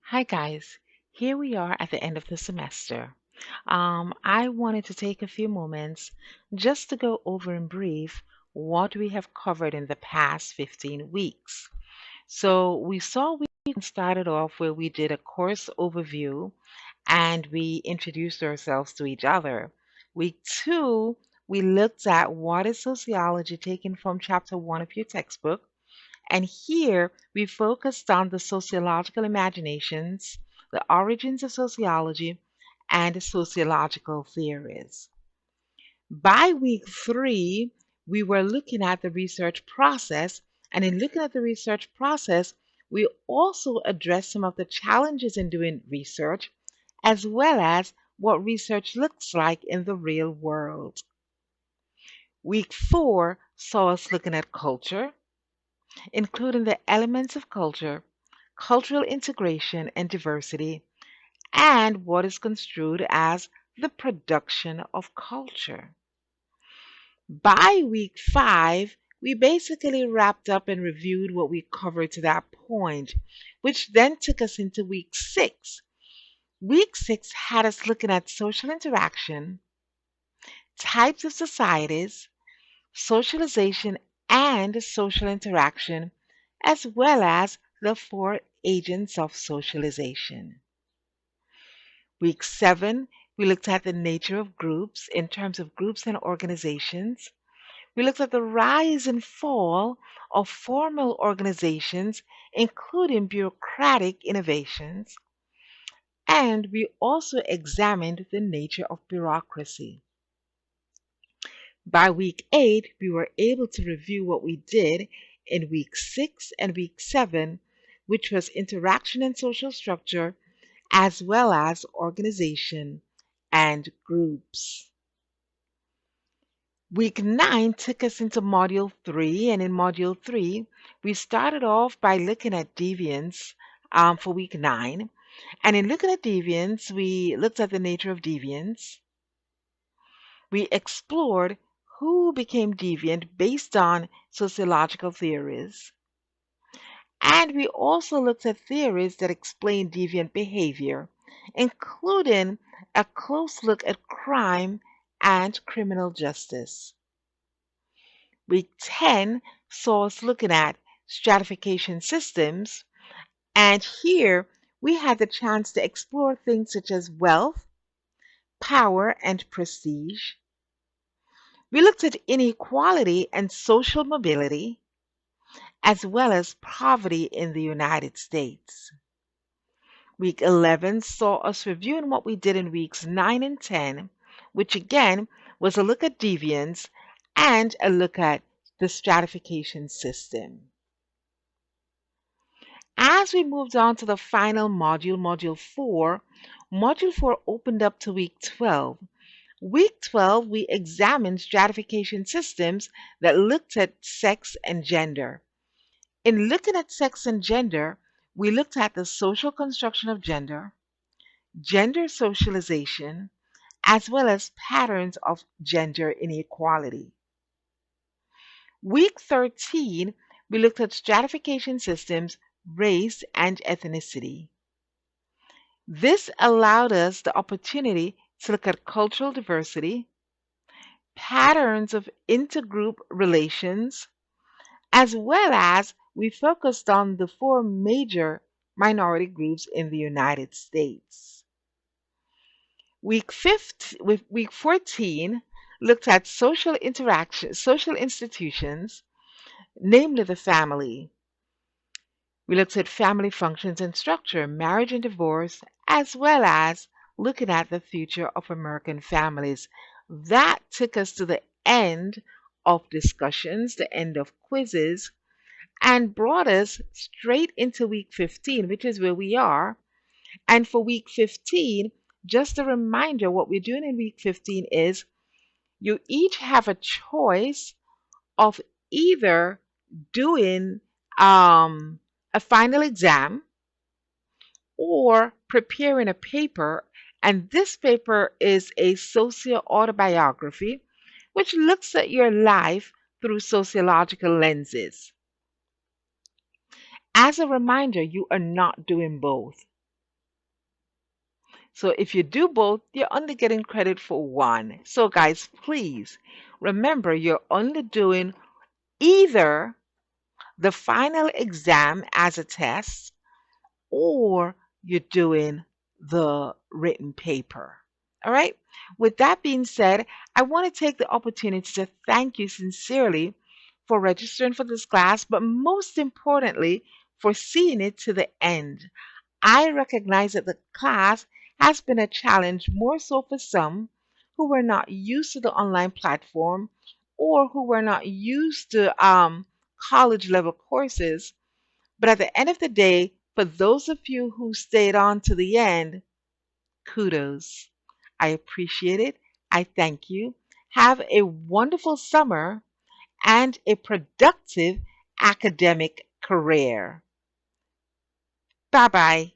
Hi, guys. Here we are at the end of the semester. I wanted to take a few moments just to go over in brief what we have covered in the past 15 weeks. So, we started off where we did a course overview and we introduced ourselves to each other. Week two, we looked at what is sociology taken from chapter one of your textbook. And here we focused on the sociological imaginations, the origins of sociology, and sociological theories. By week three, we were looking at the research process, and in looking at the research process, we also addressed some of the challenges in doing research, as well as what research looks like in the real world. Week four saw us looking at culture, including the elements of culture, cultural integration and diversity, and what is construed as the production of culture. By week five, we basically wrapped up and reviewed what we covered to that point, which then took us into week six. Week six had us looking at social interaction, types of societies, socialization and social interaction, as well as the four agents of socialization. Week seven, we looked at the nature of groups in terms of groups and organizations. We looked at the rise and fall of formal organizations, including bureaucratic innovations. And we also examined the nature of bureaucracy. By week eight, we were able to review what we did in week six and week seven, which was interaction and social structure, as well as organization and groups. Week nine took us into module three, and in module three, we started off by looking at deviance for week nine. And in looking at deviance, we looked at the nature of deviance. We explored who became deviant based on sociological theories. And we also looked at theories that explain deviant behavior, including a close look at crime and criminal justice. Week 10 saw us looking at stratification systems, and here we had the chance to explore things such as wealth, power, and prestige. We looked at inequality and social mobility, as well as poverty in the United States. Week 11 saw us reviewing what we did in weeks 9 and 10, which again was a look at deviance and a look at the stratification system. As we moved on to the final module, Module 4 opened up to week 12. Week 12, we examined stratification systems that looked at sex and gender. In looking at sex and gender, we looked at the social construction of gender, gender socialization, as well as patterns of gender inequality. Week 13, we looked at stratification systems, race, and ethnicity. This allowed us the opportunity to look at cultural diversity, patterns of intergroup relations, as well as we focused on the four major minority groups in the United States. Week 14 looked at social interaction, social institutions, namely the family. We looked at family functions and structure, marriage and divorce, as well as looking at the future of American families. That took us to the end of discussions, the end of quizzes, and brought us straight into week 15, which is where we are. And for week 15, just a reminder what we're doing in week 15 is you each have a choice of either doing a final exam or preparing a paper. And this paper is a socio autobiography, which looks at your life through sociological lenses. As a reminder, you are not doing both. So if you do both, you're only getting credit for one. So, guys, please remember you're only doing either the final exam as a test or you're doing the written paper. All right. With that being said, I want to take the opportunity to thank you sincerely for registering for this class, but most importantly, for seeing it to the end. I recognize that the class has been a challenge more so for some who were not used to the online platform or who were not used to college level courses. But at the end of the day, for those of you who stayed on to the end, kudos. I appreciate it. I thank you. Have a wonderful summer and a productive academic career. Bye bye.